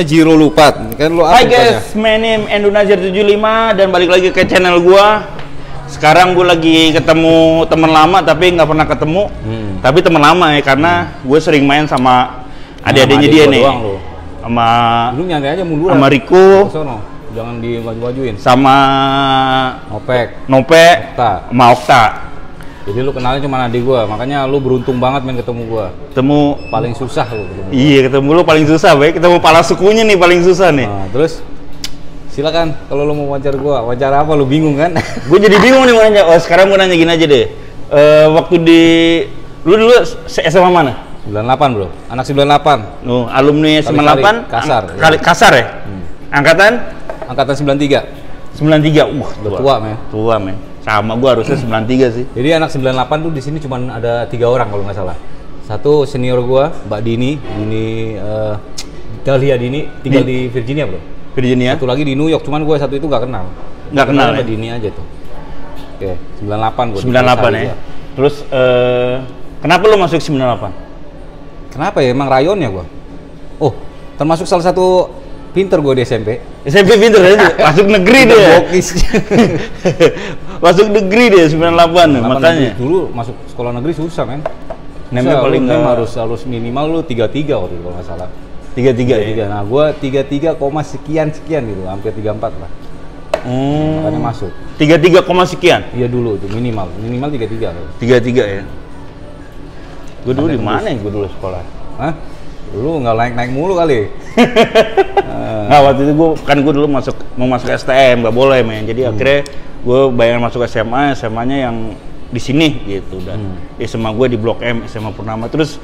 Jiro Lupat, kan lu Hai guys, my name Endunazir75 dan balik lagi ke channel gua. Sekarang gua lagi ketemu teman lama tapi nggak pernah ketemu. Tapi teman lama ya karena gue sering main sama adik-adiknya dia nih. Sama lu nyantai aja mundur. Sama Riko. Jangan diwaju-wajuin. Sama Nope, sama Okta. Jadi lu kenalnya cuma adik gua, makanya lu beruntung banget main ketemu gua. Ketemu paling susah lu ketemu. Iya, ketemu lu paling susah, baik. Ketemu pala sukunya nih paling susah nih. Nah, terus silakan kalau lu mau wawancara gua. Wawancara apa, lu bingung kan? Gue jadi bingung nih mau nanya. Oh, sekarang gue nanya gini aja deh. Waktu di lu dulu SMA mana? 98, Bro. Anak 98. Oh, alumni 98. Kasar. Kasar ya? Angkatan 93. 93. Tua, men. Tua, men. Sama gua harusnya 93 sih. Jadi anak 98 tuh di sini cuma ada 3 orang kalau nggak salah. Satu senior gua, Mbak Dini, Dahlia Dini, tinggal di Virginia, Bro. Virginia. Satu lagi di New York, cuman gua satu itu nggak kenal. Nggak kenal ya? Mbak Dini aja tuh. Oke, 98 gua. 98 ya. Terus kenapa lu masuk 98? Kenapa ya? Emang rayonnya gua. Oh, termasuk salah satu pinter gua di SMP. SMP pinter ya? Masuk negeri dia. Masuk negeri dia 98 makanya. Dulu masuk sekolah negeri susah, men. Nemnya paling harus minimal lu 33 waktu itu kalau nggak salah. 33 ya. Nah, gua 33, sekian gitu, hampir 34 lah. Makanya masuk. 33, sekian. Iya dulu itu minimal 33. 33 ya. Gue dulu di mana ya gue dulu sekolah? Hah? Dulu nggak naik mulu kali. Nah, waktu itu gue dulu mau masuk STM nggak boleh, men. Jadi akhirnya gue bayangin masuk SMA-nya yang di sini gitu dan SMA gue di Blok M, SMA Purnama. Terus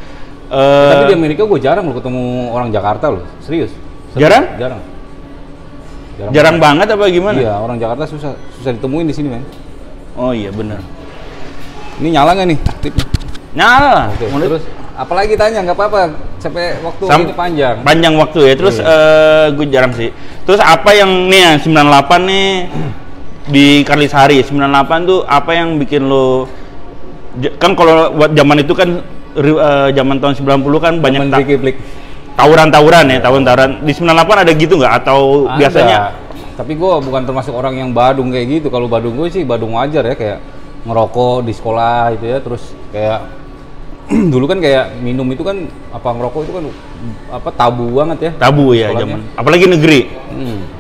tapi di Amerika gue jarang lo ketemu orang Jakarta lo, serius. Jarang banget apa gimana? Iya, orang Jakarta susah ditemuin di sini, men. Oh iya bener. Ini nyala nggak nih tipnya? Nyala. Oke, terus apalagi tanya, nggak apa-apa, sampai waktu ini panjang waktu ya. Terus gue jarang sih. Terus apa yang nih 98 nih di Karlisari 98 tuh apa yang bikin lo kan kalau buat zaman itu kan zaman tahun 90 kan banyak tawuran ya, tawuran di 98 ada gitu nggak atau ada. Biasanya? Tapi gue bukan termasuk orang yang badung kayak gitu. Kalau badung gue sih badung wajar ya, kayak ngerokok di sekolah gitu ya, terus kayak dulu kan kayak minum itu kan ngerokok itu kan tabu banget ya. Tabu ya zaman. Apalagi negeri.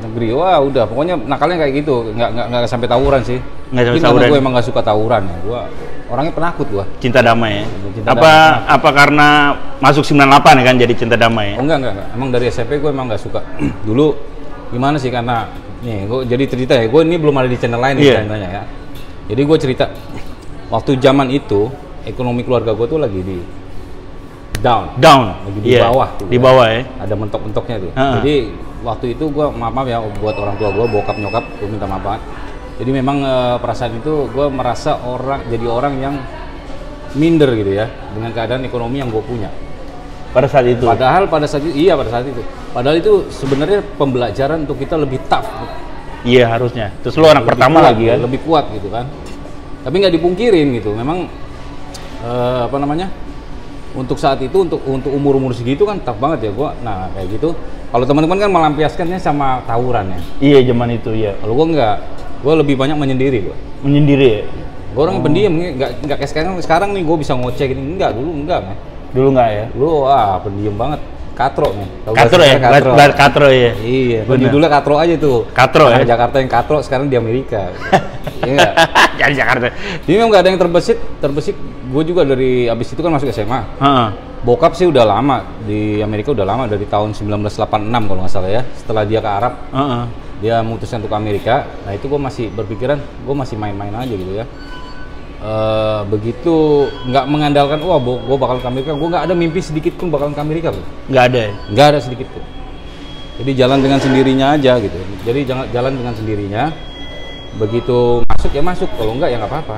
Negeri. Wah, udah pokoknya nakalnya kayak gitu. Nggak sampai tawuran sih. Nggak sampai tawuran. Gue emang nggak suka tawuran ya. Gue orangnya penakut gua. Cinta damai ya. Apa karena masuk 98 ya kan jadi cinta damai ya? Oh, enggak. Emang dari SMP gue emang nggak suka. Dulu gimana sih, karena nih gue jadi cerita ya. Gue ini belum ada di channel lain nih ceritanya ya. Jadi gue cerita waktu zaman itu ekonomi keluarga gue tuh lagi di down, lagi di bawah tuh, di bawah ya, ada mentok-mentoknya tuh. Jadi waktu itu gue maaf ya buat orang tua gue, bokap nyokap, gue minta maaf banget. Jadi memang perasaan itu gue merasa jadi orang yang minder gitu ya dengan keadaan ekonomi yang gue punya pada saat itu. Padahal pada saat itu padahal itu sebenarnya pembelajaran untuk kita lebih tough. Iya harusnya. Terus lo anak pertama kuat, lagi kan, lebih kuat gitu kan. Tapi nggak dipungkirin gitu, memang untuk saat itu untuk umur segitu kan tough banget ya gua. Nah kayak gitu. Kalau teman-teman kan melampiaskannya sama tawuran ya. Iya zaman itu ya. Kalau gua enggak, gua lebih banyak menyendiri gua. Menyendiri ya. Gua orang pendiam, nggak kayak sekarang nih gua bisa ngoceh gini. Dulu enggak. Dulu enggak ya. Dulu pendiam banget. Katro nih. Katro ya. Iya. Judulnya katro aja tuh. Katro ya. Jakarta yang katro, sekarang di Amerika. Iya. Jadi Jakarta. Jadi memang nggak ada yang terbesit. Gue juga dari abis itu kan masuk SMA. Bokap sih udah lama di Amerika, udah lama dari tahun 1986 kalau nggak salah ya. Setelah dia ke Arab, dia memutuskan untuk ke Amerika. Nah itu gue masih berpikiran, gue masih main-main aja gitu ya. Begitu nggak mengandalkan gue bakal ke Amerika, gue nggak ada mimpi sedikit pun bakal ke Amerika bro. Nggak ada ya? Nggak ada sedikit pun. Jadi jalan dengan sendirinya aja gitu. Jadi jalan dengan sendirinya, begitu masuk ya masuk, kalau nggak ya nggak apa-apa.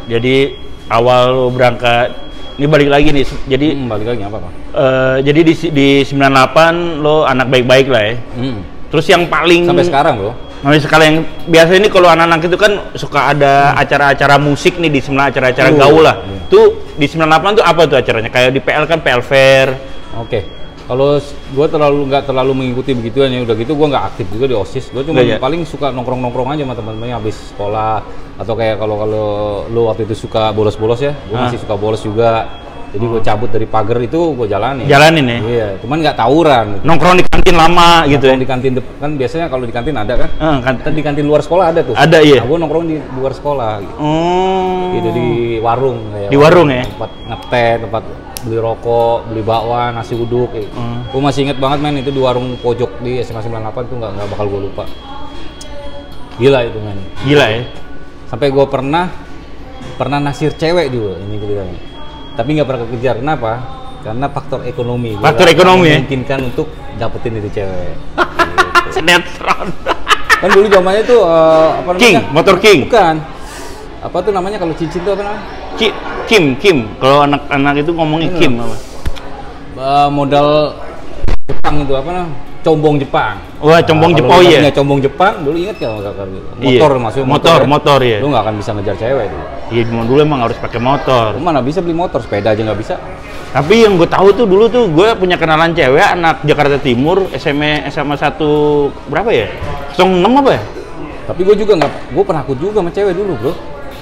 Jadi awal lo berangkat, ini balik lagi nih, jadi balik lagi apa-apa. Jadi di 98 lo anak baik-baik lah ya. Terus yang paling sampai sekarang bro. Sampai sekarang yang biasa ini kalau anak-anak itu kan suka ada acara-acara musik nih di sebelah acara-acara gaul lah. Tuh di 98 tuh apa tuh acaranya? Kayak di PL kan PL Fair. Oke. Kalau gue nggak terlalu mengikuti begituan ya, udah gitu gue nggak aktif juga di OSIS. Gue cuma paling suka nongkrong aja sama teman-temannya habis sekolah, atau kayak kalau lu waktu itu suka bolos-bolos ya, gue masih suka bolos juga. Jadi gue cabut dari pagar itu gue jalanin ya? Iya, cuman nggak tawuran gitu. Nongkrong di kantin lama gitu ya? Di kantin kan biasanya kalau di kantin ada kan? Kan di kantin luar sekolah ada tuh. Ada, iya? Nah, gue nongkrong di luar sekolah gitu. Gitu di warung kayak di warung ya? Tempat ngeteh, tempat beli rokok, beli bakwan, nasi uduk gitu. Gue masih inget banget men, itu di warung pojok di SMA 98 tuh nggak bakal gue lupa. Gila itu men. Gila ya? Sampai gue pernah naksir cewek juga ini ceritanya. Tapi nggak pernah kekejar. Kenapa? Karena faktor ekonomi. Faktor ekonomi ya? Memungkinkan untuk dapetin itu cewek. Gitu. Sinetron. Kan dulu zamannya tuh apa namanya? King, motor King. Bukan. Apa tuh namanya kalau cincin tuh apa namanya? Kim. Kalau anak-anak itu ngomongnya Kim apa? Modal Jepang itu apa namanya? Combong Jepang. Wah, combong Jepang ya. Combong Jepang dulu inget kalau nggak gitu. Motor maksudnya motor ya. Lu nggak akan bisa ngejar cewek dulu. Iya, dulu emang harus pakai motor. Lu mana bisa beli motor, sepeda aja nggak bisa. Tapi yang gue tahu tuh dulu tuh gue punya kenalan cewek anak Jakarta Timur, SMA 1 berapa ya? 06 apa ya? Tapi gue juga gue penakut juga sama cewek dulu bro.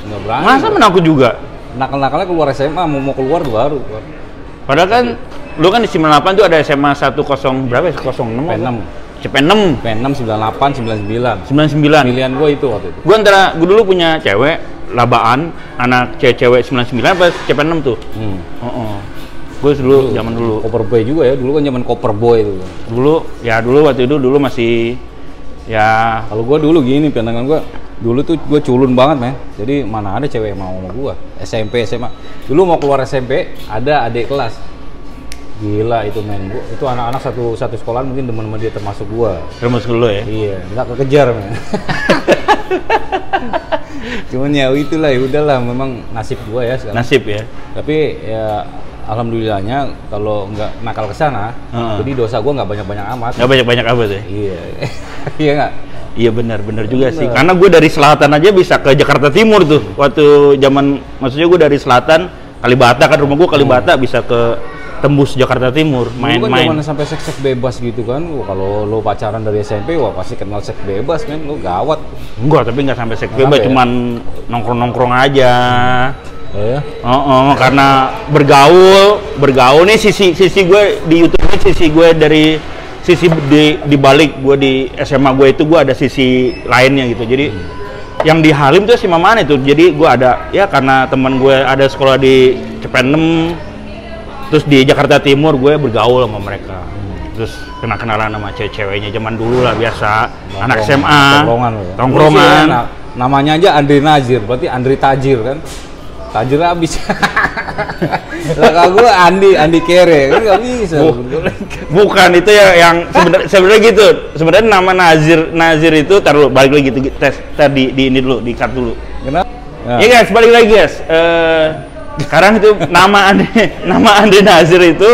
Nggak berani. Masa menakut juga? Nakal-nakalnya keluar SMA, mau keluar baru. Padahal kan lu kan di 98 tuh ada SMA 10 berapa ya? 06 CP6 98 99 pilihan gue itu waktu itu. Gue dulu punya cewek labaan anak cewek 99 apa CP6 tuh. Gue dulu zaman dulu Copper Boy juga ya, dulu kan zaman Copper Boy itu. Dulu waktu itu masih ya. Kalau gue dulu gini pandangan gue, dulu tuh gue culun banget men. Jadi mana ada cewek yang mau sama gue. SMP SMA dulu mau keluar SMP ada adik kelas. Gila itu men, itu anak-anak satu sekolah mungkin teman-teman dia termasuk gua. Termasuk lu ya? Iya, nggak kekejar men. Cuman ya itulah, ya udahlah, memang nasib gua ya sekarang. Nasib ya. Tapi ya alhamdulillahnya kalau nggak nakal ke sana, jadi dosa gua nggak banyak-banyak amat. Nggak banyak-banyak amat ya? Iya. Iya nggak? Iya benar juga sih. Karena gue dari selatan aja bisa ke Jakarta Timur tuh. Waktu maksudnya gue dari selatan Kalibata kan, rumah gue Kalibata, bisa ke tembus Jakarta Timur, main-main. Kan sampai seks bebas gitu kan. Kalau lo pacaran dari SMP, wah pasti kenal seks bebas kan, lo gawat. Enggak, tapi nggak sampai seks bebas, cuman nongkrong-nongkrong aja. Ya. Karena bergaul nih sisi gue di YouTube ini, sisi gue dari sisi di balik gue di SMA gue itu gue ada sisi lainnya gitu. Jadi yang di Halim tuh si Maman itu. Jadi gue ada ya karena teman gue ada sekolah di CP6. Terus di Jakarta Timur gue bergaul sama mereka. Terus kenalan sama cewek-ceweknya zaman dulu lah, biasa. Anak SMA, tongkrongan. Namanya aja Andri Nazir, berarti Andri Tajir kan? Tajir habis. Lah kalau gue Andi Kere kan nggak bisa. Bukan itu ya yang sebenarnya gitu. Sebenarnya nama Nazir itu taruh balik lagi gitu, tes tadi di ini dulu, di cut dulu. Kenapa? Ya guys, balik lagi guys. Sekarang itu nama Andri Nazir itu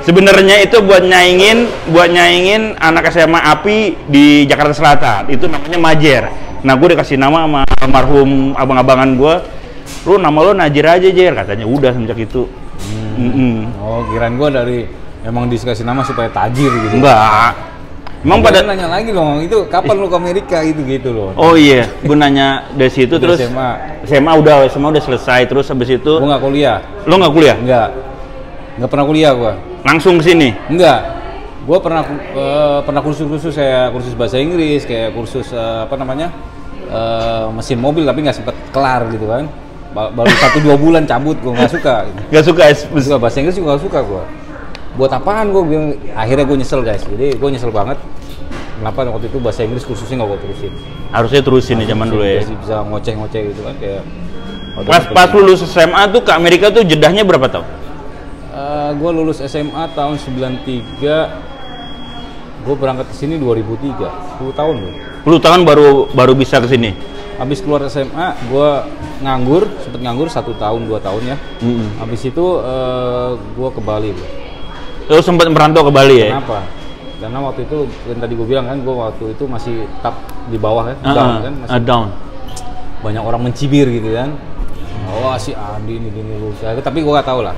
sebenarnya itu buat nyaingin anak SMA API di Jakarta Selatan. Itu namanya Majer. Nah, gue dikasih nama sama almarhum abang-abangan gue. Lu nama lu Najir aja, Jer, katanya. Udah semenjak itu. Oh, kirain gue emang dikasih nama supaya tajir gitu. Enggak. Emang pada nanya lagi dong, itu kapan lu ke Amerika gitu loh. Oh iya, gue nanya dari situ terus SMA udah selesai, terus habis itu gue nggak kuliah. Lo nggak kuliah? Nggak pernah kuliah gue. Langsung ke sini? Enggak. Gue pernah kursus kayak kursus bahasa Inggris, kayak kursus mesin mobil, tapi nggak sempet kelar gitu kan. Baru 1-2 bulan cabut, gue nggak suka. Nggak suka? Suka bahasa Inggris juga nggak suka gue. Buat apaan gue bilang, akhirnya gue nyesel guys. Jadi gue nyesel banget. Kenapa waktu itu bahasa Inggris kursusnya nggak gue terusin? Harusnya terusin ya zaman dulu ya. Bisa ngoceh-ngoceh gitu kan kayak. Pas lulus SMA tuh ke Amerika tuh jedahnya berapa tahun? Gue lulus SMA tahun 93. Gue berangkat ke sini 2003. 10 tahun loh. 10 tahun baru bisa ke sini. Habis keluar SMA, gue sempet nganggur 1 tahun 2 tahun ya. Habis itu gue ke Bali. Lu sempat merantau ke Bali ya? Kenapa? Karena waktu itu yang tadi gue bilang kan, gue waktu itu masih tetap di bawah kan, down kan, masih down. Banyak orang mencibir gitu kan. Oh si Andi ini gini lu. Tapi gue gak tahu lah.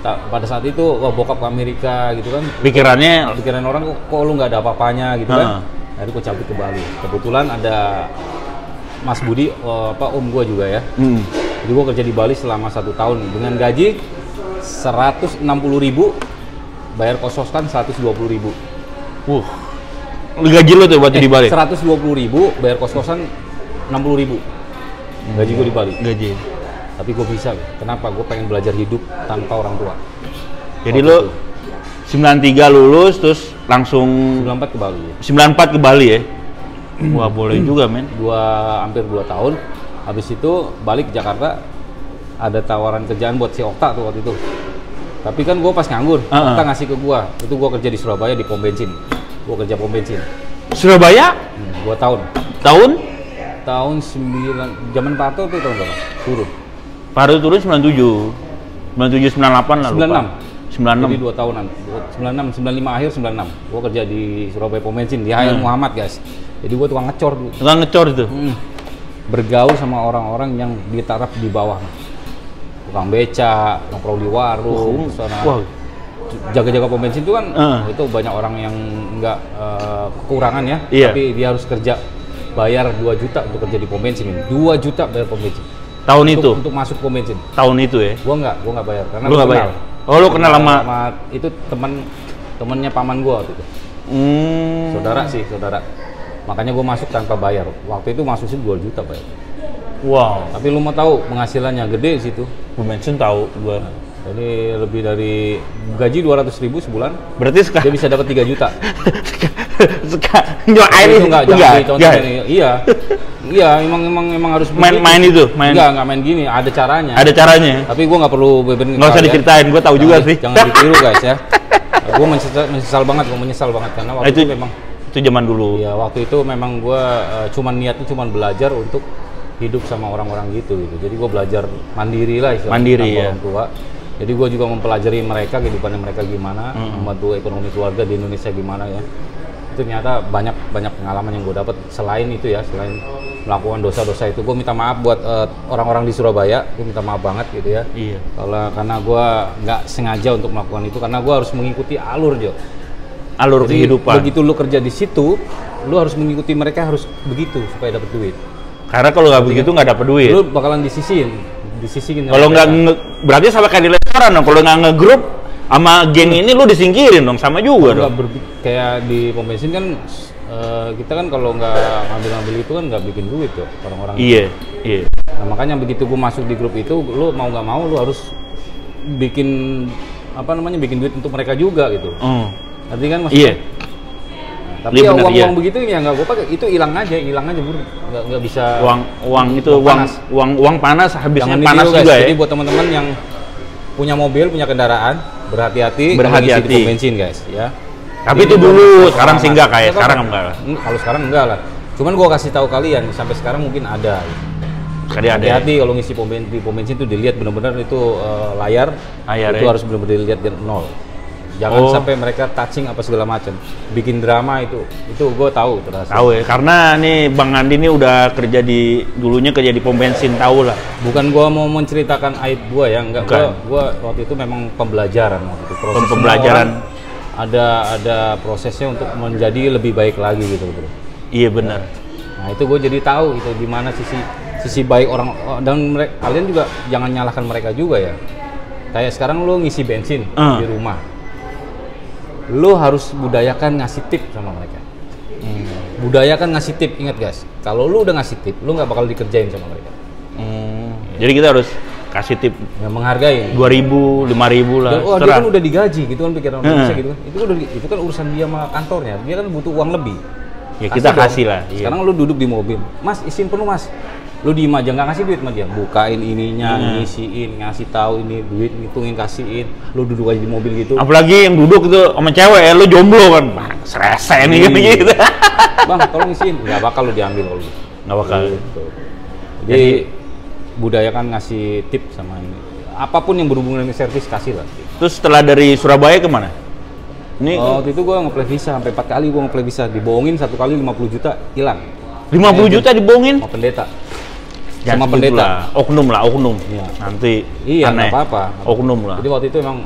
pada saat itu wah bokap ke Amerika gitu kan, pikiran orang kok lu nggak ada apa-apanya gitu kan. Akhirnya gue cabut ke Bali. Kebetulan ada Mas Budi, om gue juga ya. Jadi gue kerja di Bali selama 1 tahun dengan gaji 160.000, bayar kos-kosan 120.000. Gaji lo tuh buat di Bali? 120.000, bayar kos-kosan 60.000. Gaji gue di Bali. Gaji. Tapi gue bisa. Kenapa? Gue pengen belajar hidup tanpa orang tua. Jadi lo 93 lulus terus langsung 94 ke Bali. 94 ke Bali ya? Wah boleh juga men. Hampir 2 tahun. Habis itu balik ke Jakarta. Ada tawaran kerjaan buat si Okta tuh waktu itu. Tapi kan gue pas nganggur, Okta ngasih ke gue. Itu gue kerja di Surabaya di pom bensin. Gue kerja pom bensin. Surabaya? 2 tahun. Tahun 9, zaman Pak Harto tuh tahun berapa? Turun. Pak Harto turun 97, 98 lah. 96. Jadi 2 tahunan. 96, 95 akhir 96. Gue kerja di Surabaya pom bensin di Hayat Muhammad guys. Jadi gue tukang ngecor dulu. Tukang ngecor itu? Bergaul sama orang-orang yang di taraf di bawah. Tukang beca, nongkrong di warung, jaga-jaga pom bensin itu kan itu banyak orang yang nggak kekurangan ya, tapi dia harus kerja bayar 2 juta untuk kerja di pom bensin ini. 2 juta bayar pom bensin. Tahun itu? Untuk masuk pom bensin. Tahun itu ya? Gua nggak bayar karena lu nggak bayar. Oh lu kenal sama itu temannya paman gua waktu itu. Saudara. Makanya gua masuk tanpa bayar. Waktu itu masuk sih 2 juta bayar. Wow. Tapi lu mau tahu penghasilannya gede di situ. Pom bensin tahu gua. Jadi lebih dari gaji 200.000 sebulan. Berarti dia bisa dapat 3 juta. Nyoain itu enggak iya, emang harus main itu. Enggak main gini, ada caranya. Tapi gua nggak perlu beberin. Nggak usah diceritain, gua tahu juga sih. Jangan ditiru guys ya. Gua menyesal banget karena waktu itu memang itu zaman dulu. Iya, waktu itu memang gua niatnya cuma belajar untuk hidup sama orang-orang gitu. Jadi gua belajar mandiri lah istilahnya, orang tua. Jadi gue juga mempelajari mereka, kehidupannya mereka gimana, membantu ekonomi keluarga di Indonesia gimana ya. Itu ternyata banyak pengalaman yang gue dapat. Selain itu ya, selain melakukan dosa-dosa itu, gue minta maaf buat orang-orang di Surabaya. Gue minta maaf banget gitu ya. Iya. Karena gue nggak sengaja untuk melakukan itu, karena gue harus mengikuti alur Jo. Alur kehidupan. Begitu lu kerja di situ, lu harus mengikuti mereka harus begitu supaya dapat duit. Karena kalau nggak begitu nggak dapat duit. Lu bakalan disisihin. Kalau nggak berarti sama kayak di restoran dong. Kalau nggak ngegrup sama geng ini lu disingkirin dong, sama juga dong. Kayak di pom bensin kan kita kan kalau nggak ngambil itu kan nggak bikin duit tuh orang-orang. Iya. Nah makanya begitu gua masuk di grup itu, lu mau nggak mau lu harus bikin duit untuk mereka juga gitu. Nanti kan maksudnya. Iya. Tapi ya uang begitu ya nggak gue pakai, itu hilang aja bro, nggak bisa. Uang panas, habisnya panas juga ya. Jadi buat teman-teman yang punya mobil, punya kendaraan, berhati-hati di pom bensin guys ya. Tapi itu dulu, sekarang sih enggak kayak sekarang enggak lah. Kalau sekarang enggak lah. Cuman gue kasih tahu kalian sampai sekarang mungkin ada. Hati-hati kalau ngisi di pom bensin itu dilihat benar-benar itu layar itu harus benar-benar dilihat dari nol. Jangan sampai mereka touching apa segala macam, bikin drama itu gue tahu terasa. Tahu ya, karena nih Bang Andi ini udah dulunya kerja di pom bensin, tahu lah. Bukan gue mau menceritakan aib gue ya, enggak. Gue waktu itu memang pembelajaran waktu itu. Pembelajaran. Ada prosesnya untuk menjadi lebih baik lagi gitu bro. Iya benar. Nah itu gue jadi tahu itu di mana sisi baik orang, dan kalian juga jangan nyalahkan mereka juga ya. Kayak sekarang lo ngisi bensin di rumah. Lo harus budayakan ngasih tip sama mereka. Budayakan ngasih tip, ingat guys. Kalau lo udah ngasih tip, lo nggak bakal dikerjain sama mereka. Jadi kita harus kasih tip, menghargai. 2.000, 5.000 lah. Dia kan udah digaji gitu kan, pikiran Indonesia gitu kan. Itu kan urusan dia sama kantornya. Dia kan butuh uang lebih. Ya kita kasih lah. Sekarang lo duduk di mobil, Mas isin penuh Mas. Lu diem aja, nggak ngasih duit sama dia, bukain ininya, ngisiin, ngasih tahu ini duit, ngitungin, kasihin. Lu duduk aja di mobil gitu. Apalagi yang duduk itu sama cewek, lu jomblo kan, serese nih gitu. Bang, tolong ngisiin, nggak bakal lu diambil kalau gitu. Nggak bakal. Gitu. Jadi budayakan ngasih tip sama ini. Apapun yang berhubungan dengan servis kasih lah. Terus setelah dari Surabaya kemana? Ini waktu itu gua nge-play visa sampai 4 kali gua nge-play visa, dibohongin 1 kali 50 juta hilang. 50 juta dibohongin? Sama pendeta. sama pendeta. Oknum lah, oknum. Iya. Nanti Iya, aneh. nggak apa-apa. Oknum lah. Jadi waktu itu emang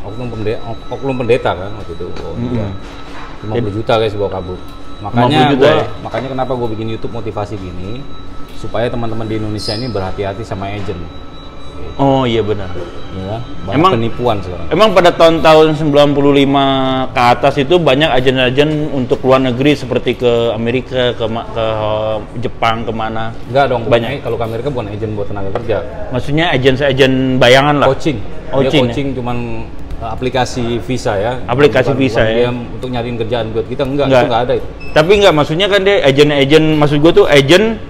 oknum pendeta kan waktu itu. Oh, iya. 50 juta guys bawa kabur. Makanya 50 juta ya? makanya kenapa gue bikin YouTube motivasi gini supaya teman-teman di Indonesia ini berhati-hati sama agent. Oh iya benar. Ya, banyak penipuan sekarang. Emang pada tahun-tahun 95 ke atas itu banyak agen-agen untuk luar negeri seperti ke Amerika, ke Jepang, kemana? Enggak dong, banyak. Kalau ke Amerika bukan agen buat tenaga kerja. Maksudnya agen bayangan lah. Coaching. Coaching cuman aplikasi visa ya. Aplikasi visa ya. Dia untuk nyariin kerjaan buat kita itu enggak ada itu. Tapi enggak, maksudnya kan dia agen, maksud gue tuh agen.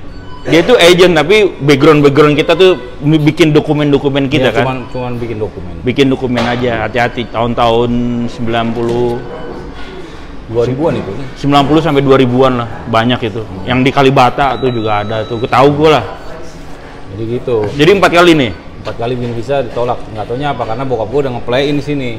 Dia tuh agent tapi background kita tuh bikin dokumen kita ya, kan. Cuman bikin dokumen. Bikin dokumen aja, hati-hati. Tahun-tahun 2000-an itu. 90 sampai 2000-an lah, banyak itu. Yang di Kalibata tuh juga ada tuh. Ketahu gue lah. Jadi gitu. Jadi 4 kali nih. 4 kali bikin visa ditolak. Nggak taunya apa karena bokap gue udah ngeplayin di sini.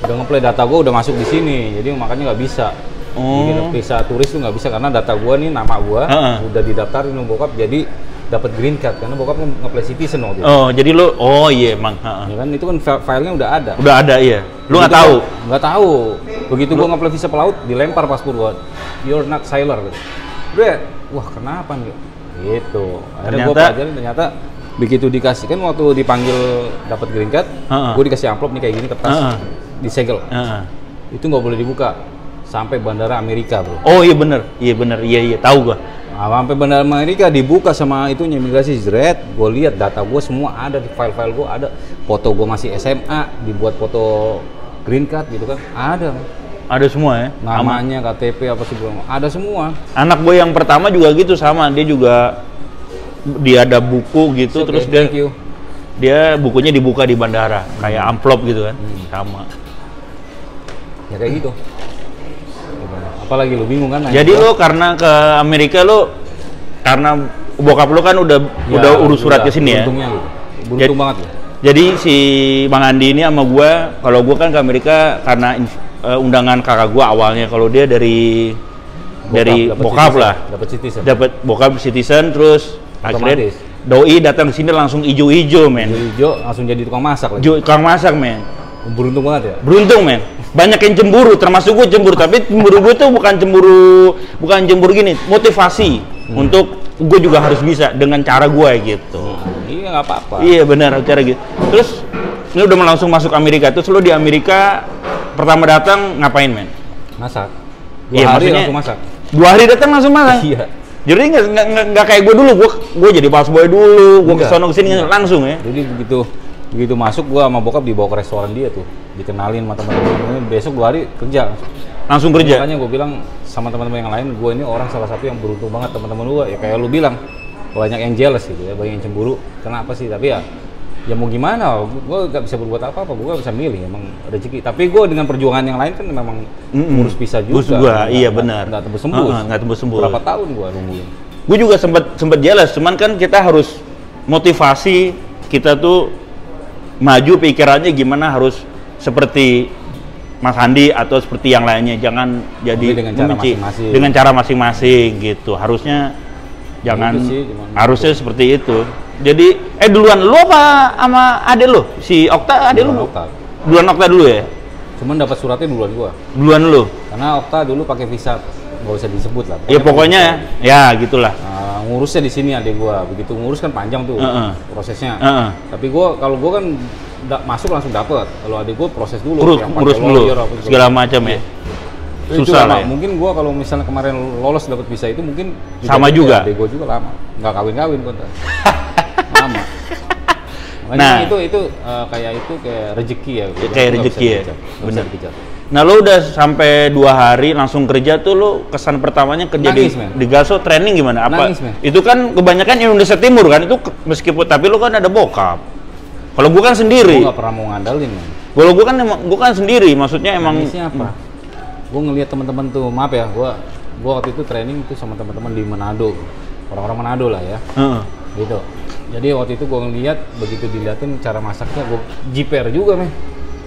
Udah ngeplay data gue udah masuk di sini. Jadi makanya nggak bisa. Bikin visa turis tuh nggak bisa karena data gua nih, nama gua udah didaftarin sama bokap, jadi dapat green card karena bokap nge-play citizen waktu itu. Oh, jadi lo, iya emang. Ya kan itu kan filenya udah ada. Udah ada iya. Lu nggak tahu? Nggak tahu. Begitu gua nge-play visa pelaut, dilempar paspor gua. You're not sailor gitu. Udah, wah kenapa nih? Gitu. Akhirnya gua pelajarin ternyata begitu dikasih kan waktu dipanggil dapat green card, gua dikasih amplop nih kayak gini kertas, disegel. Itu nggak boleh dibuka. Sampai bandara Amerika, bro. Oh iya bener, iya tahu gua. Nah, sampai bandara Amerika dibuka sama itunya imigrasi, jret. Gue lihat data gue semua ada di file-file gue, ada foto gue masih SMA, dibuat foto green card gitu kan, ada. Ada semua ya? Namanya, KTP apa sih belum, ada semua. Anak gue yang pertama juga gitu sama, dia ada buku gitu, terus dia bukunya dibuka di bandara, kayak amplop gitu kan, sama. Ya kayak gitu. Apalagi lu bingung kan? Jadi lo karena ke Amerika lo karena bokap lo kan udah urus surat ke sini ya. Beruntung banget ya. Jadi si Bang Andi ini sama gua, kalau gua kan ke Amerika karena undangan kakak gua awalnya, kalau dia dari bokap lah. Dapat citizen. Dapat bokap citizen, terus akhirnya doi datang ke sini langsung ijo-ijo men. Ijo langsung jadi tukang masak lagi. Tukang masak men. Beruntung banget ya. Beruntung men. Banyak yang cemburu, termasuk gue cemburu, tapi cemburu gue tuh bukan cemburu gini, motivasi untuk gue juga harus bisa dengan cara gue gitu. Iya nggak apa-apa. Iya benar, cara gitu. Terus ini udah langsung masuk Amerika, terus lo di Amerika pertama datang ngapain men? Masak. 2 hari langsung masak. 2 hari datang langsung masak. Iya. Jadi nggak kayak gue dulu, gue jadi busboy dulu, gue kesana kesini langsung ya. Jadi begitu masuk gue sama bokap dibawa ke restoran dia tuh, dikenalin sama teman-teman. Besok 2 hari kerja langsung kerja. Makanya gue bilang sama teman-teman yang lain, gue ini orang salah satu yang beruntung banget. Teman-teman gue ya kayak lu bilang, banyak yang jealous gitu ya, banyak yang cemburu. Kenapa sih? Tapi ya mau gimana, gue gak bisa berbuat apa-apa, gue gak bisa milih, emang rezeki. Tapi gue dengan perjuangan yang lain kan memang ngurus visa juga. Iya benar. Nggak tembus-tembus. Nggak tembus-tembus. Berapa tahun gue nungguin. Gue juga sempat jealous, cuman kan kita harus motivasi kita tuh maju pikirannya gimana harus seperti Mas Andi atau seperti yang lainnya, jangan jadi dengan cara masing-masing gitu. Harusnya jangan harusnya seperti itu. Jadi duluan lu apa sama adek lu? Si Okta adek lu? Duluan Okta dulu ya? Cuman dapat suratnya duluan gua. Duluan lu? Karena Okta dulu pakai visa, nggak usah disebut lah. Ya pokoknya ya gitulah. Ngurusnya di sini adek gua. Begitu ngurus kan panjang tuh prosesnya. Tapi kalau gua kan masuk langsung dapet. Kalau adik gua proses dulu. Ngurus dulu segala macam ya. Susah lah. Ya. Mungkin gua kalau misalnya kemarin lolos dapat visa itu mungkin sama juga. Adik gua juga lama. Nggak kawin-kawin konten. Lama. Nah, itu kayak rezeki ya. Kayak rezeki ya. Bener. Nah, lo udah sampai 2 hari langsung kerja tuh, lo kesan pertamanya kerja nangis, di Gaso training gimana? Apa? Nangis, itu kan kebanyakan Indonesia Timur kan, itu meskipun tapi lo kan ada bokap. Kalau gua kan sendiri. Gua nggak pernah mau ngandalin. Kalau gua kan sendiri, maksudnya emang. Nangisnya apa? Gua ngelihat teman-teman tuh, maaf ya, gua waktu itu training tuh sama teman-teman di Manado, orang-orang Manado lah ya. Gitu. Jadi waktu itu gue ngeliat, begitu diliatin cara masaknya, gue jiper juga men.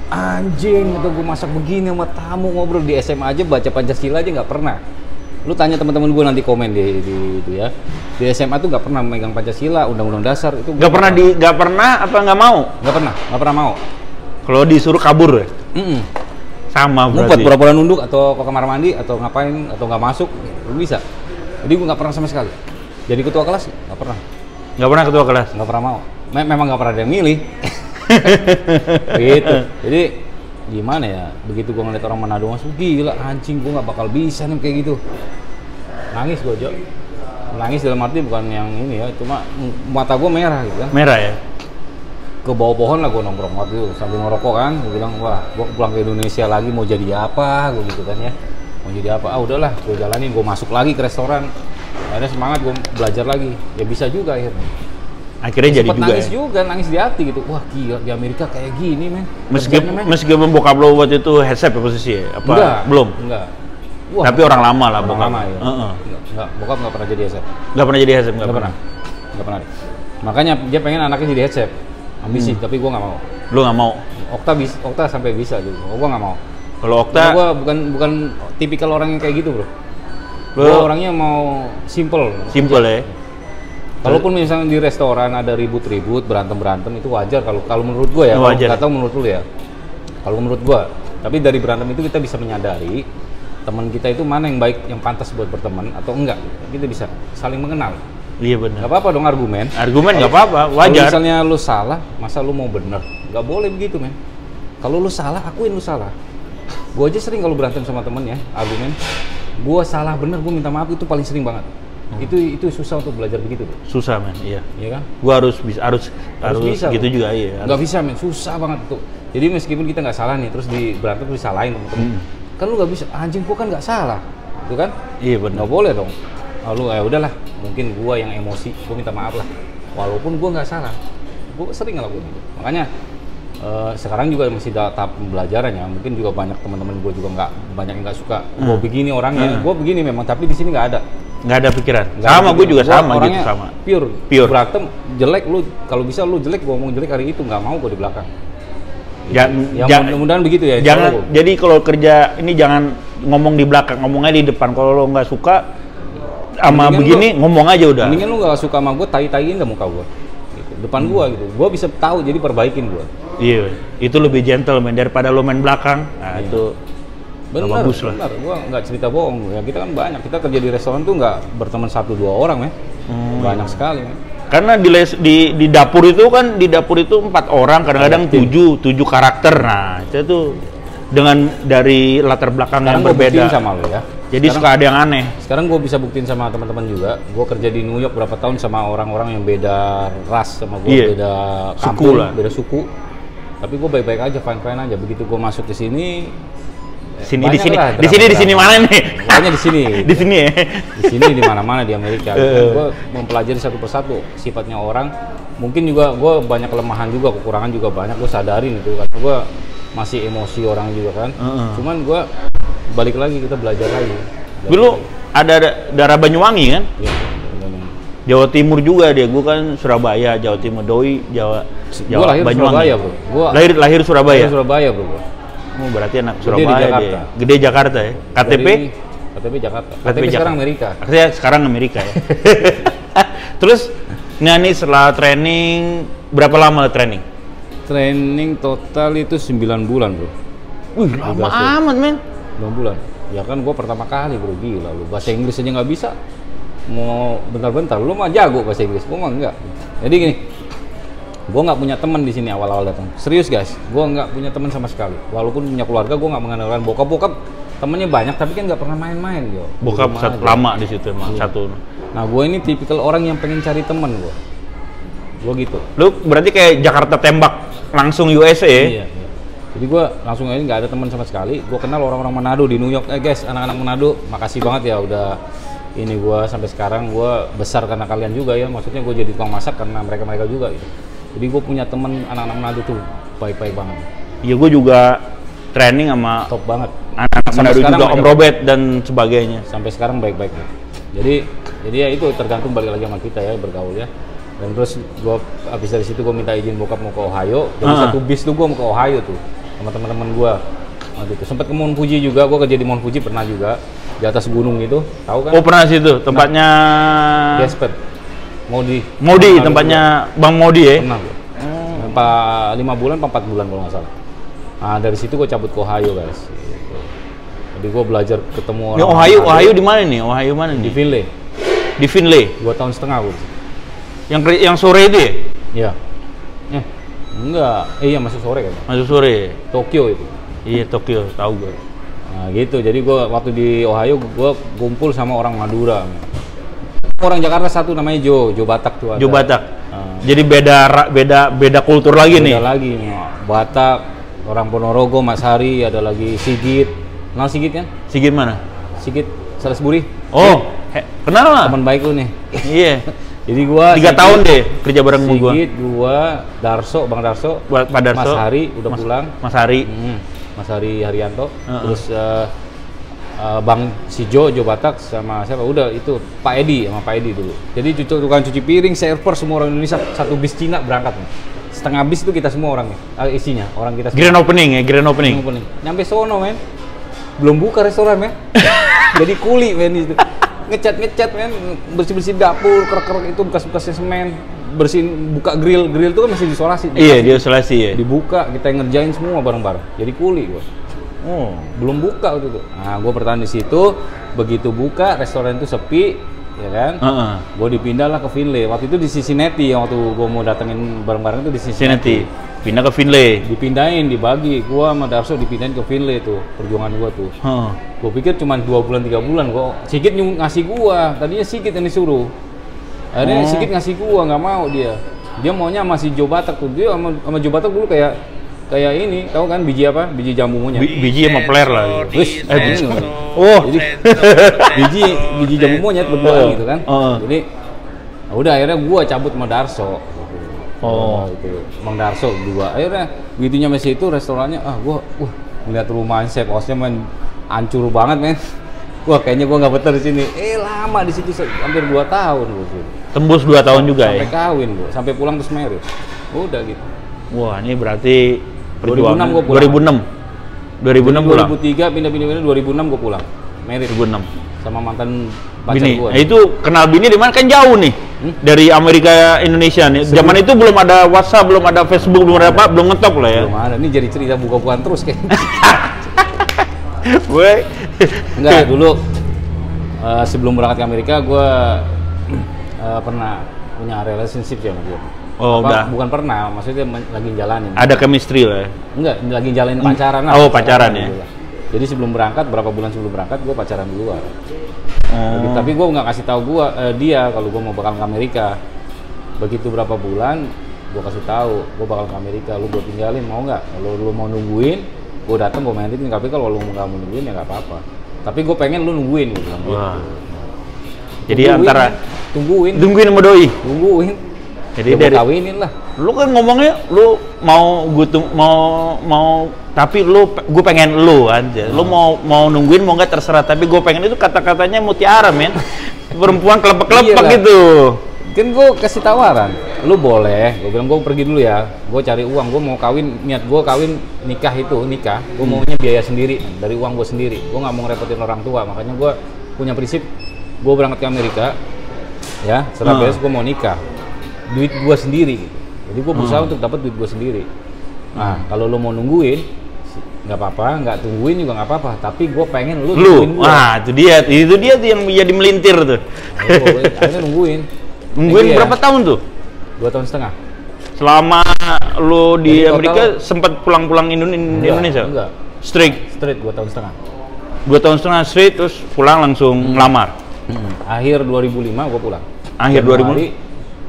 Anjing, itu gue masak begini sama tamu, ngobrol di SMA aja baca Pancasila aja nggak pernah. Lu tanya teman-teman gue nanti komen di itu ya. Di SMA tuh nggak pernah megang Pancasila, Undang-Undang Dasar itu. Nggak pernah apa nggak mau? Nggak pernah mau. Kalau disuruh kabur ya? Sama berarti. Ngumpet pura-pura nunduk atau ke kamar mandi atau ngapain atau nggak masuk, lu bisa. Jadi gue nggak pernah sama sekali. Jadi ketua kelas nggak pernah. Nggak pernah ketua kelas? Nggak pernah mau. Memang nggak pernah ada yang milih. Gitu. Jadi gimana ya? Begitu gue ngeliat orang Manado masuk, gila anjing, gue nggak bakal bisa nih kayak gitu. Nangis gue, Jo. Nangis dalam arti bukan yang ini ya, cuma mata gue merah gitu kan. Merah ya? Ke bawah pohon lah gue nongkrong waktu itu sambil ngerokok kan. Gue bilang, wah gue pulang ke Indonesia lagi mau jadi apa, gue gitu kan ya. Mau jadi apa? Ah udahlah, gue jalanin, gue masuk lagi ke restoran. Akhirnya semangat gue belajar lagi. Ya bisa juga akhirnya. Akhirnya jadi juga nangis juga, nangis di hati gitu. Wah gila, di Amerika kayak gini men. Meskipun bokap lo waktu itu headset ya posisi ya? Apa? Enggak. Belum? Enggak. Wah, tapi orang lama lah bokap. Lama ya. Enggak, bokap nggak pernah jadi headset. Nggak pernah jadi headset? Nggak pernah. Nggak pernah. Makanya dia pengen anaknya jadi headset. Ambisi, tapi gue nggak mau. Lu nggak mau? Okta sampai bisa juga. Gue nggak mau. Kalau Okta? Gue bukan tipikal orang yang kayak gitu bro. Gue orangnya mau simple. Simple ya? Kalaupun misalnya di restoran ada ribut-ribut, berantem itu wajar kalau menurut gue ya. Wajar. Nggak tahu menurut lu ya. Kalau menurut gue, tapi dari berantem itu kita bisa menyadari teman kita itu mana yang baik, yang pantas buat berteman atau enggak. Kita bisa saling mengenal. Iya benar. Gak apa-apa dong argumen. Argumen nggak apa-apa, wajar. Kalau misalnya lu salah, masa lu mau bener? Nggak boleh begitu men. Kalau lu salah, akuin lu salah. Gue aja sering kalau berantem sama temen ya, argumen. Gue salah bener, gue minta maaf itu paling sering banget. Itu susah untuk belajar begitu tuh. Susah men, iya. Iya kan? Gua harus bisa gitu juga iya. Nggak bisa men, susah banget tuh. Jadi meskipun kita nggak salah nih, terus di berantem terus disalahin temen-temen. Kan lu nggak bisa, anjing gua kan nggak salah, itu kan? Iya benar. Nggak boleh dong. Lalu ya udahlah, mungkin gua yang emosi, gua minta maaf lah. Walaupun gua nggak salah, gua sering ngelakuin itu. Makanya sekarang juga masih tahap pembelajaran ya. Mungkin juga banyak teman-teman gua juga banyak yang nggak suka. Gua begini orangnya, gua begini memang. Tapi di sini nggak ada. Nggak ada pikiran. Sama, gue juga sama gitu sama. Pure. Berantem jelek lu, kalau bisa lu jelek, gua ngomong jelek hari itu nggak mau gua di belakang. Ya, mudah-mudahan begitu ya. Jangan. Jadi kalau kerja ini jangan ngomong di belakang, ngomongnya di depan. Kalau lo nggak suka sama begini, ngomong aja udah. Mendingan lu nggak suka sama gua, tai-taiin dah muka gua. Gitu. Depan gua gitu. Gua bisa tahu jadi perbaikin gua. Iya, itu lebih gentleman daripada lo main belakang. Nah, itu benar, gua nggak cerita bohong ya, kita kan banyak, kita kerja di restoran tuh nggak berteman 1-2 orang ya, banyak sekali ya. Karena di dapur itu kan, di dapur itu 4 orang, kadang-kadang 7 karakter. Nah itu tuh dengan dari latar belakang sekarang yang berbeda sama lo ya. Jadi sekarang, suka ada yang aneh. Sekarang gue bisa buktiin sama teman-teman juga, gue kerja di New York berapa tahun sama orang-orang yang beda ras sama gue, beda kampung, beda suku, tapi gue baik-baik aja, fine-fine aja. Begitu gue masuk ke sini di sini mana nih? Pokoknya di sini. Di sini ya. Di sini di mana-mana di Amerika. Gue mempelajari satu persatu sifatnya orang. Mungkin juga gue banyak kelemahan juga, kekurangan juga banyak. Gue sadarin itu karena gue masih emosi orang juga kan. Cuman gue balik lagi, kita belajar lagi. Dulu ada daerah Banyuwangi kan? Iya. Jawa Timur juga dia. Gue kan Surabaya, Jawa Timur, Doi, Jawa lahir Banyuwangi. Surabaya, bro. Gua lahir Surabaya. Lahir Surabaya, bro. Oh, berarti anak Surabaya dia. Gede Jakarta ya. KTP Jakarta. KTP sekarang Amerika. Artinya sekarang Amerika ya. Terus nih setelah training berapa lama training? Training total itu 9 bulan, bro. Wih, lama amat, men. 9 bulan. Ya kan gua pertama kali, bro, gila lu. Bahasa Inggris aja nggak bisa. Mau bentar-bentar, lu mah jago bahasa Inggris, gua mah enggak. Jadi gini, gue nggak punya teman di sini awal-awal datang. Serius guys, gue nggak punya teman sama sekali. Walaupun punya keluarga, gue nggak mengenalkan bokap temennya banyak, tapi kan nggak pernah main-main yo. Bokap lama di situ emang satu. Nah gue ini tipikal orang yang pengen cari teman gue gitu. Lu berarti kayak Jakarta tembak langsung USA ya? Iya. Jadi gue langsung aja nggak ada teman sama sekali. Gue kenal orang-orang Manado di New York. Guys, anak-anak Manado, makasih banget ya udah ini gue sampai sekarang gue besar karena kalian juga ya. Maksudnya gue jadi tukang masak karena mereka juga gitu. Jadi gue punya temen anak-anak Manado tuh baik-baik banget. Iya, gue juga training sama top banget. Anak-anak Manado juga, Om Robert dan sebagainya. Sampai sekarang baik-baik. Jadi ya itu tergantung balik lagi sama kita ya, bergaul ya. Dan terus gue abis dari situ gue minta izin bokap mau ke Ohio. Jadi satu bis tuh gue mau ke Ohio tuh sama teman-teman gue. Waktu itu sempat ke Mount Fuji juga, gue kerja di Mount Fuji pernah juga. di atas gunung itu, tahu kan? Oh pernah situ, tempatnya Gesper. Modi tempatnya Bang Modi ya? Pernah gua. 5 bulan, 4 bulan kalau nggak salah. Nah dari situ gue cabut ke Ohio guys. Gitu. Jadi gue belajar ketemu orang. Ohio di mana nih? Ohio mana nih? Di Findlay. Di Findlay? 2 tahun setengah gue. Yang sore itu ya? Iya. Enggak. Iya masuk sore kan? Masuk sore. Tokyo itu. Iya Tokyo, tahu gue. Nah gitu. Jadi gue waktu di Ohio gue kumpul sama orang Madura. Orang Jakarta satu namanya Joe Batak tuh ada. Joe Batak. Jadi beda kultur lagi nih. Beda lagi. Batak, orang Ponorogo, Mas Hari, ada lagi Sigit. Kenal Sigit kan? Sigit mana? Sigit Salisbury. Oh, kenal lah. Teman baik lu nih. Iya. Jadi gua 3 tahun deh kerja bareng sama gua. Sigit, gua, Darso, Bang Darso, Pak Darso, Mas Hari udah pulang. Mas Hari. Mas Hari Haryanto. Terus Bang Sijo, Joe Batak sama siapa? Udah itu Pak Edi sama Pak Edi dulu. Jadi tukang cuci piring, server semua orang Indonesia, satu bis Cina berangkat nih. Setengah bis itu kita semua orangnya, isinya orang kita. Grand opening ya, grand opening. Nyampe sono men, belum buka restoran men. Jadi kuli men itu. Ngecat men, bersih dapur, kerek itu bekas-bekasnya semen, bersihin, buka grill itu kan masih diisolasi. Iya, diisolasi ya. Dibuka, kita yang ngerjain semua bareng-bareng. Jadi kuli gua. Oh, belum buka waktu itu. Nah, gue bertahan di situ. Begitu buka, restoran itu sepi, ya kan? Gue dipindah lah ke Findlay. Waktu itu di Cincinnati, yang waktu gue mau datengin bareng-bareng itu di Cincinnati. Pindah ke Findlay. Dipindahin, dibagi. Gue sama Darso dipindahin ke Findlay tuh, perjuangan gue tuh. Gue pikir cuma 2 bulan 3 bulan. Sigit ngasih gue. Tadinya Sigit yang disuruh. Akhirnya Sigit ngasih gue, nggak mau dia. Dia maunya sama si Joe Batak tuh. Dia sama Joe Batak dulu kayak ini, tahu kan biji apa? Biji jambu monyet. Biji sama player lah. Jadi biji jambu monyet berdua gitu kan. Jadi udah akhirnya gua cabut sama Darso. Itu Mang Darso berdua. Akhirnya begitunya masih itu restorannya gua ngeliat rumah chef hostnya men hancur banget men. Kayaknya gua nggak betah di sini. Lama di situ hampir 2 tahun gua. Tembus 2 tahun juga sampai kawin gua, sampai pulang terus married. Udah gitu. Wah, ini berarti 2006 gua pulang. 2006 pulang. 2003 pindah 2006 gua pulang. Married 2006 sama mantan pacar gua. Nah, itu kenal bini di mana kan jauh nih. Dari Amerika Indonesia nih. Zaman itu belum ada WhatsApp, belum ada Facebook, belum ada apa, belum ngetop lah ya. Belum ada. Ini jadi cerita buka-bukaan terus kayaknya. Gue enggak dulu sebelum berangkat ke Amerika gua pernah punya relationship sama dia. Udah. Bukan pernah, maksudnya lagi jalanin. Ada chemistry lah ya? Enggak, lagi jalanin pacaran lah. Pacaran ya? Jadi sebelum berangkat, berapa bulan sebelum berangkat, gue pacaran duluan. Tapi gue nggak kasih tahu dia kalau gue mau bakal ke Amerika. Begitu berapa bulan, gue kasih tahu, gue bakal ke Amerika. Lu gue tinggalin, mau nggak? Kalau lu mau nungguin, gue datang gue mainin. Tapi kalau lu nggak mau nungguin ya nggak apa-apa. Tapi gue pengen lu nungguin gitu. Jadi antara tungguin sama doi. Tungguin. Jadi dari kawinin lah. Lu kan ngomongnya lu mau tapi gue pengen lu aja. Lu mau nungguin mau nggak terserah, tapi gue pengen itu kata-katanya mutiara men. Perempuan kelepek-kelepek gitu. Kan gue kasih tawaran, lu boleh. Gue bilang gue pergi dulu ya. Gue cari uang, gue mau kawin, niat gue kawin nikah. Gue maunya biaya sendiri dari uang gue sendiri. Gue nggak mau ngerepotin orang tua, makanya gue punya prinsip. Gue berangkat ke Amerika, ya. Setelah beres gue mau nikah. Duit gue sendiri gitu. Jadi gue berusaha untuk dapat duit gue sendiri. Nah, kalau lo mau nungguin nggak apa-apa, nggak tungguin juga nggak apa-apa. Tapi gue pengen lu nungguin gue. Itu dia tuh yang jadi melintir tuh. Akhirnya nungguin berapa tahun tuh? 2 tahun setengah. Selama lo di Amerika sempat pulang-pulang Indonesia? Enggak. Straight 2 tahun setengah. 2 tahun setengah straight terus pulang langsung ngelamar. Akhir 2005 gue pulang. Akhir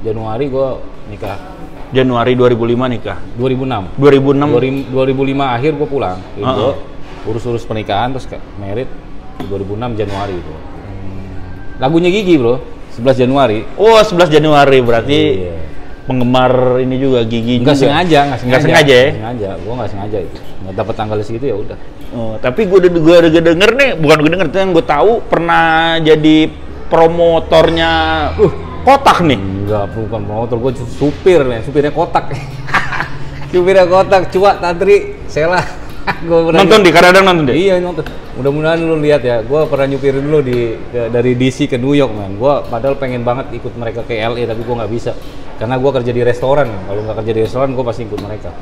Januari gue nikah. Januari 2005 nikah. 2005 akhir gue pulang. Gue urus pernikahan terus married 2006 Januari itu. Lagunya Gigi bro, 11 Januari. Oh 11 Januari berarti penggemar ini juga Gigi. Nggak sengaja ya? Gue nggak sengaja itu. Nggak dapat tanggal segitu ya udah. Tapi gue udah denger nih, bukan gue denger, yang gue tahu pernah jadi promotornya Kotak nih. Enggak, bukan promotor, gue supirnya Kotak. Supirnya Kotak, Cuak, Tantri, Sela. Nonton di kadang-kadang nonton deh. Iya nonton. Mudah-mudahan lu lihat ya. Gue pernah nyupirin lu dari DC ke New York man. Gue padahal pengen banget ikut mereka ke LA tapi gue nggak bisa. Karena gue kerja di restoran. Kalau nggak kerja di restoran gue pasti ikut mereka.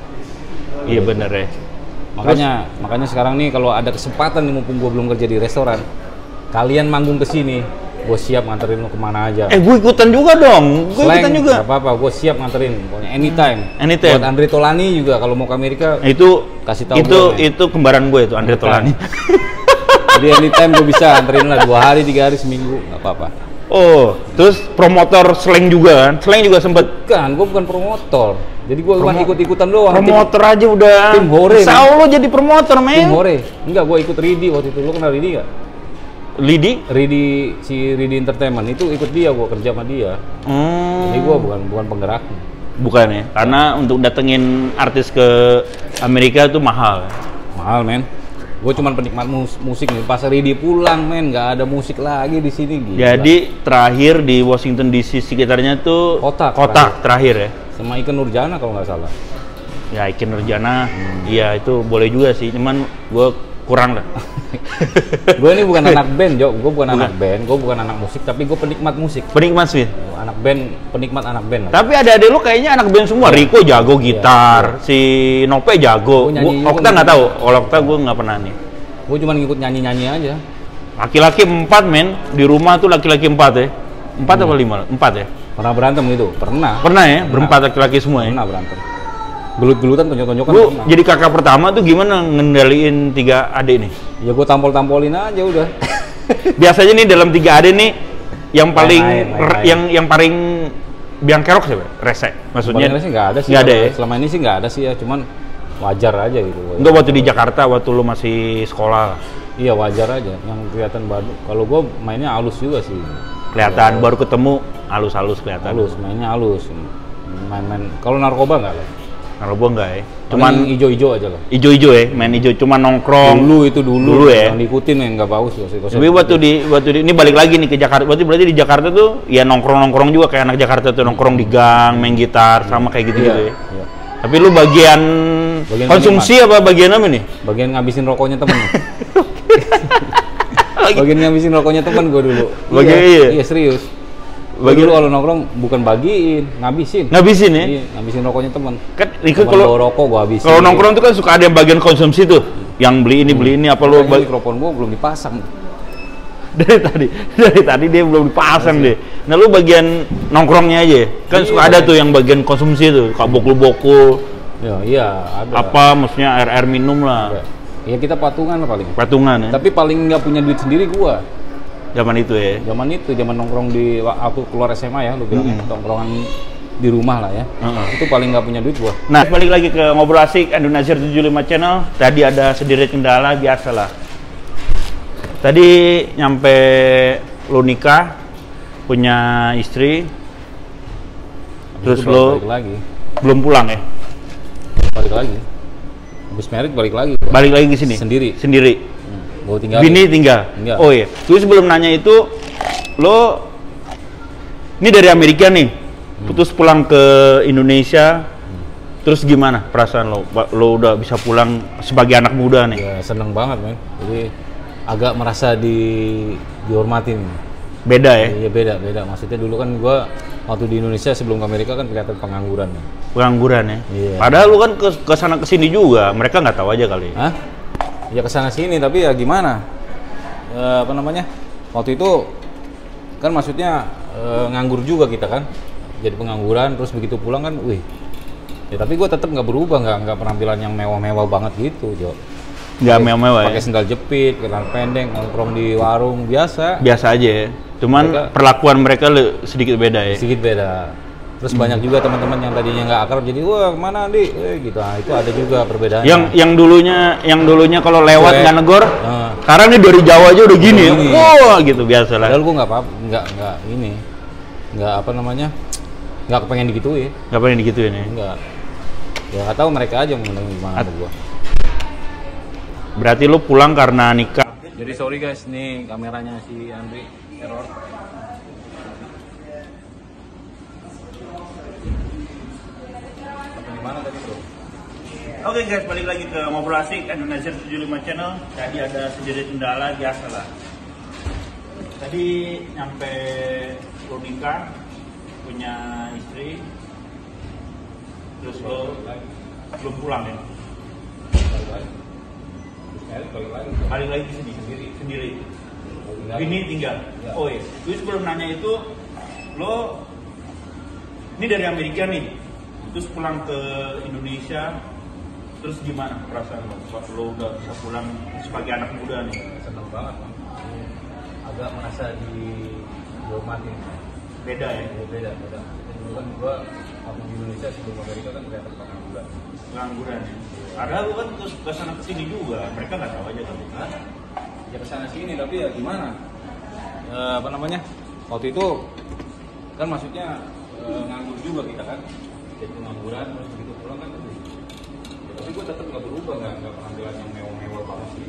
Iya bener ya. Makanya sekarang nih kalau ada kesempatan nih mumpung gue belum kerja di restoran, kalian manggung ke sini. Gue siap nganterin lu kemana aja. Gue ikutan juga dong. Gue ikutan juga. Gak apa-apa, gue siap nganterin. Pokoknya anytime. Anytime. Buat Andre Tolani juga kalau mau ke Amerika. Itu kasih tahu itu kembaran gue itu Andre Tolani. Jadi anytime gue bisa anterin lah 2 hari, 3 hari, seminggu, nggak apa-apa. Oh, terus promotor slang juga kan? Slang juga sempet. Kan, gue bukan promotor. Jadi gue cuma ikut-ikutan doang. Promotor aja udah. Tim Hore. Sao lo jadi promotor, men? Tim Hore. Enggak, gue ikut Ridi waktu itu. Lo kenal Ridi nggak? Ridi Entertainment itu ikut dia, gue kerja sama dia. Jadi gue bukan penggerak. Bukan ya, karena untuk datengin artis ke Amerika itu mahal. Mahal men. Gue cuma penikmat musik nih. Pas Ridi pulang men, nggak ada musik lagi di sini. Gila. Jadi terakhir di Washington DC sekitarnya tuh Kotak terakhir ya. Sama Ikke Nurjana kalau nggak salah. Ya Ikke Nurjana, iya itu boleh juga sih. Cuman gue kurang lah. Gue ini bukan anak band, Jo. Gue bukan anak band, gue bukan anak musik, tapi gue penikmat musik. Penikmat sih. Anak band, penikmat anak band. Tapi adik-adik lu kayaknya anak band semua. Rico jago gitar, si Nope jago. Okta nggak tahu. Kalau Okta gue nggak pernah nih. Gue cuma ngikut nyanyi-nyanyi aja. Laki-laki 4 men, di rumah tuh laki-laki 4 ya. 4 apa 5? 4 ya. Pernah berantem gitu? Pernah. Pernah ya? Berempat laki-laki semua ya. Pernah berantem. Gelut-gelutan, tonjok-tonjokan. Lu jadi kakak pertama tuh gimana ngendaliin 3 adik nih? Ya gue tampol-tampolin aja udah. Biasanya nih dalam 3 adik nih yang paling yang paling biang kerok siapa? Rese. Maksudnya sih nggak ada sih. Nggak ada ya? Selama ini sih nggak ada sih ya, cuman wajar aja gitu. Enggak waktu di Jakarta waktu lu masih sekolah. Iya wajar aja. Yang kelihatan baru. Kalau gue mainnya halus juga sih. Kelihatan baru ketemu halus-halus kelihatan. Halus, mainnya halus. Main-main. Kalau narkoba nggak lah. Narkoba enggak ya? Cuman ijo-ijo aja lah. Ijo-ijo ya, main ijo cuma nongkrong. Dulu ya. Yang diikutin yang nggak bagus ya. Tapi waktu di ini balik lagi nih ke Jakarta. Berarti di Jakarta tuh ya nongkrong juga kayak anak Jakarta tuh nongkrong di gang, main gitar sama kayak gitu ya. Iya. Tapi lu bagian konsumsi apa bagian apa nih? Bagian ngabisin rokoknya temen. Bagian ngabisin rokoknya temen gue dulu. Iya serius. Bagi lu kalau nongkrong bukan bagiin, ngabisin. Ngabisin ya? Iya, ngabisin rokoknya teman. Kan kalau rokok gua habisin. Kalau nongkrong tuh kan suka ada yang bagian konsumsi tuh. Yang beli ini apa lu mikrofon gua belum dipasang. Dari tadi dia belum dipasang deh. Nah, lu bagian nongkrongnya aja. Kan suka ada tuh yang bagian konsumsi tuh, kayak bokul-bokul. Iya, ada. Apa maksudnya air minum lah. Iya, kita patungan lah paling. Patungan ya. Tapi paling nggak punya duit sendiri gua. Zaman itu ya. Zaman nongkrong di waktu keluar SMA ya, lu bilang nongkrongan di rumah lah ya. Itu paling nggak punya duit gua. Nah, balik lagi ke ngobrol asik Indonesia 75 channel. Tadi ada sedikit kendala biasalah. Tadi nyampe lu nikah, punya istri. Terus lu lagi. Belum pulang ya? Balik lagi. Habis merit balik lagi. Balik lagi ke sini. Sendiri. Gua tinggal. Bini tinggal. Oh iya. Terus sebelum nanya itu, lo ini dari Amerika nih, putus pulang ke Indonesia, terus gimana perasaan lo? Lo udah bisa pulang sebagai anak muda nih? Ya seneng banget men. Jadi agak merasa dihormatin. Beda ya? Iya beda. Maksudnya dulu kan gua waktu di Indonesia sebelum ke Amerika kan kelihatan pengangguran. Pengangguran ya? Iya. Padahal lu kan ke sana ke sini juga, mereka nggak tahu aja kali. Hah? Ya kesana sini tapi ya gimana? Apa namanya? Waktu itu kan maksudnya nganggur juga kita kan, jadi pengangguran terus begitu pulang kan, wih. Ya tapi gue tetap nggak berubah, nggak penampilan yang mewah-mewah banget gitu, Jo. Nggak mewah-mewah. Pakai sendal jepit, celana pendek, nongkrong di warung biasa. Biasa aja ya. Cuman perlakuan mereka sedikit beda ya. Sedikit beda. Terus banyak juga teman-teman yang tadinya nggak akrab jadi wah kemana di gitu. Nah, itu ada juga perbedaan. Yang dulunya kalau lewat nggak negor, sekarang nih dari Jawa aja udah gini. Wah gitu biasa lah. Padahal gue nggak apa namanya, nggak kepengen digituin. Nggak pengen digituin ya? Nggak. Ya nggak tahu mereka aja mau gimana sama gue. Berarti lu pulang karena nikah. Jadi sorry guys, nih kameranya si Andri error. Mana tadi bro? Oke guys, balik lagi ke Ngobrol Asik Indonesia 75 Channel. Tadi ada sedikit kendala, biasa lah. Tadi nyampe nikah, punya istri, terus lo belum pulang ya? Balik lagi sendiri. Ini tinggal. Oh iya. Terus sebelum nanya itu, lo ini dari Amerika nih, terus pulang ke Indonesia, terus gimana perasaan lo? Lo udah bisa pulang sebagai anak muda nih? Seneng banget, Bang. Agak merasa dihormatin. Beda ya? Beda. Dulu kan gua waktu di Indonesia sebelum Amerika kan kelihatan pengangguran. Pengangguran ya? Karena lu kan terus kesana kesini juga, mereka nggak tahu aja kan? Ya kesana sini tapi ya gimana? Waktu itu kan maksudnya nganggur juga kita kan, jadi pengangguran terus begitu pulang kan ya, tapi gue tetap nggak berubah, nggak penampilan yang mewah-mewah banget sih,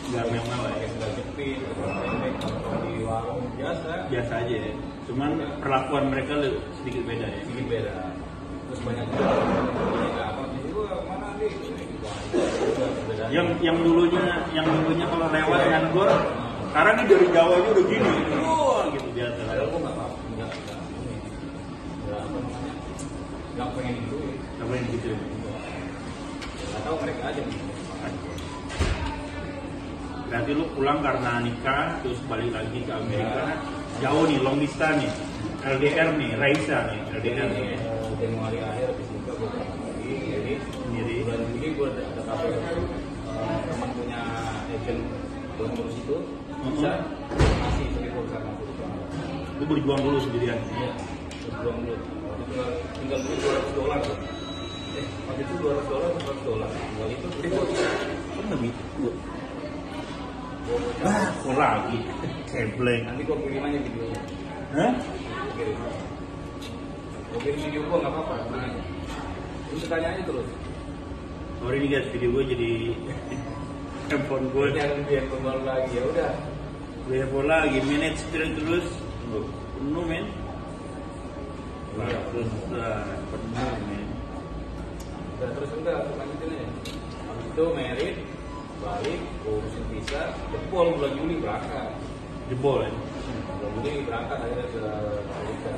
Nggak mewah ya? Kayak sendal jepit, pendek, kalau di warung Biasa aja ya? Cuman perlakuan mereka sedikit beda ya? sedikit beda. Terus banyak juga mana nih? Yang dulunya kalau lewat nganggur, sekarang ini dari Jawa aja udah gini, gitu biasa. Padahal gue nggak apa, nggak pengen gitu. Apa yang gitu? Nggak tahu mereka aja. Berarti lu pulang karena nikah, terus balik lagi ke Amerika. Jauh nih, long distance nih, LDR nih, Raisa nih, LDR nih. Januari akhir habis nikah gue pulang lagi, jadi Sendiri. bulan Juli gue ada kabar teman punya agent buat ngurus itu bisa masih tapi gue bisa masuk ke sana. Lu berjuang dulu sendirian. Iya, berjuang dulu. Waktu itu tinggal dulu $200 tuh. Waktu itu $200, $100. Tinggal itu Kan lebih tua. Kok lagi? Kebleng. nanti gue kirim aja videonya. Hah? Gue kirim video gue nggak apa-apa, mana aja. Terus tanya aja terus. Sorry nih guys, video gue jadi handphone gue. Jangan biar kembali lagi, ya udah. Gue handphone lagi, manage terus. Penuh men. Terus penuh men. Udah terus udah lanjutin aja. Habis itu merit, balik, urusin visa, jebol bulan Juli berangkat. Jebol ya. Bulan Juli berangkat akhirnya ke Amerika.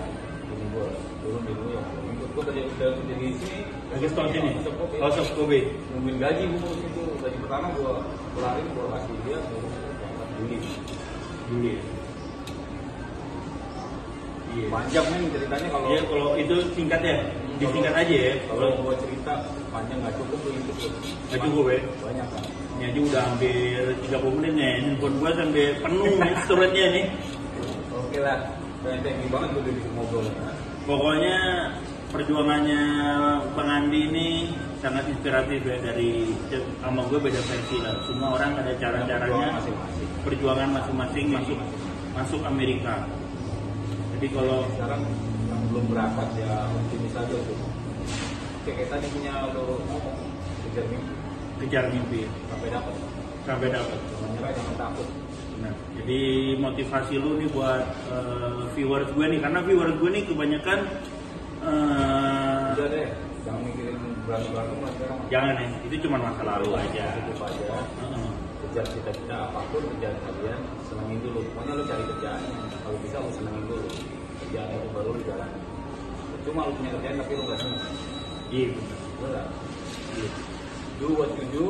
Ini gue turun di New York. Ikut gue tadi udah kerja di sini. Lagi stop sini. House of Kobe. Nungguin gaji gue terus itu. Gaji pertama gue kelarin, gue kasih dia terus berangkat Juli. Juli. Iya. Panjang nih ceritanya kalau. Iya, kalau itu singkat ya. Disingkat aja ya. Kalau gue cerita panjang nggak cukup tuh itu. Nggak cukup ya. Banyak kan. Ini aja udah hampir 30 menit nih. Handphone gue sampai penuh nih storage-nya nih. Oke lah. Thank you banget udah bisa ngobrol. Pokoknya perjuangannya Bang Andi ini sangat inspiratif ya, dari sama gue beda versi lah. Semua orang ada cara-caranya, perjuangan masing-masing masuk Amerika. Jadi kalau Sekarang yang belum berangkat ya optimis aja tuh. Kayak tadi punya lo ngomong kejar mimpi sampai dapat. Jangan nyerah, jangan takut. Nah, jadi motivasi lu nih buat viewers gue nih, karena viewers gue nih kebanyakan Udah deh, jangan mikirin berantem lah sekarang. jangan ya, itu cuma masa lalu aja. Cukup aja. Kejar cita-cita apapun, kerjaan kalian senengin dulu. Pokoknya lo cari kerjaan kalau bisa lo senengin dulu. Kerjaan itu baru lo jalanin. Cuma lo punya kerjaan tapi lo nggak seneng. Iya. Benar. Do what you do.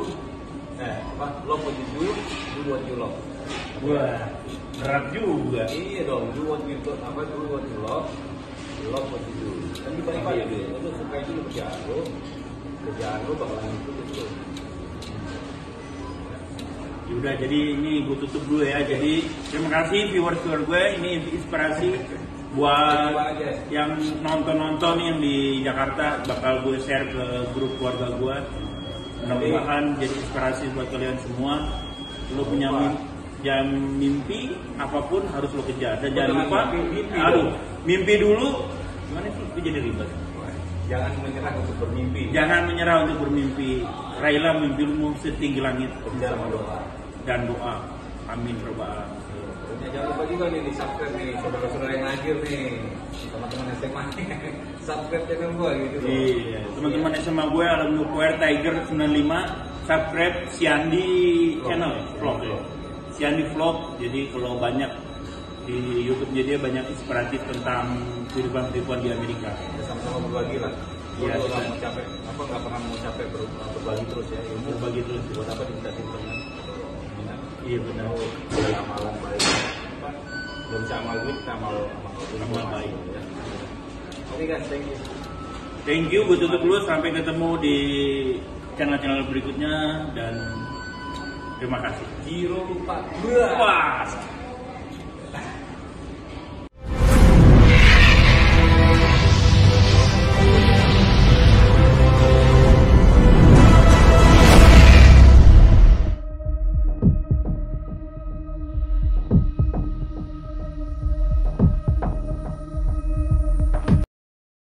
Love what you do what you love. Wah, berat juga. Iya dong, do what you love what you do. Kan dibalik aja deh, lo suka dulu kerjaan lo bakalan itu. Yaudah, jadi ini gue tutup dulu ya. Jadi terima kasih viewers gue, ini inspirasi buat yang nonton yang di Jakarta, bakal gue share ke grup keluarga gue. Mudah-mudahan jadi inspirasi buat kalian semua. Lo punya mimpi apapun harus lo kejar, dan jangan lupa mimpi dulu. Gimana sih? Itu jadi ribet. Jangan menyerah untuk bermimpi. Jangan menyerah untuk bermimpi. Raihlah mimpimu setinggi langit. Kerja sama doa. Dan doa. Amin robbal. Jangan lupa juga nih di subscribe nih saudara-saudara yang lahir nih, teman-teman SMA subscribe channel gue gitu. Iya, teman-teman SMA gue alumni UPR Tiger 95 subscribe Siandi channel vlog ya. Siandi vlog, jadi kalau banyak di YouTube-nya dia banyak inspiratif tentang kehidupan di Amerika. Ya, sama-sama berbagi lah. Iya, nggak mau capek, nggak pernah mau capek berbagi terus ya. Berbagi terus. Buat apa diminta simpenan? Iya benar. Ada amalan baik. Belum bisa amal duit, amal baik. Ya. Oke guys, thank you. Thank you, gue tutup dulu. Sampai ketemu di channel-channel berikutnya dan terima kasih. Giro lupa. Wah.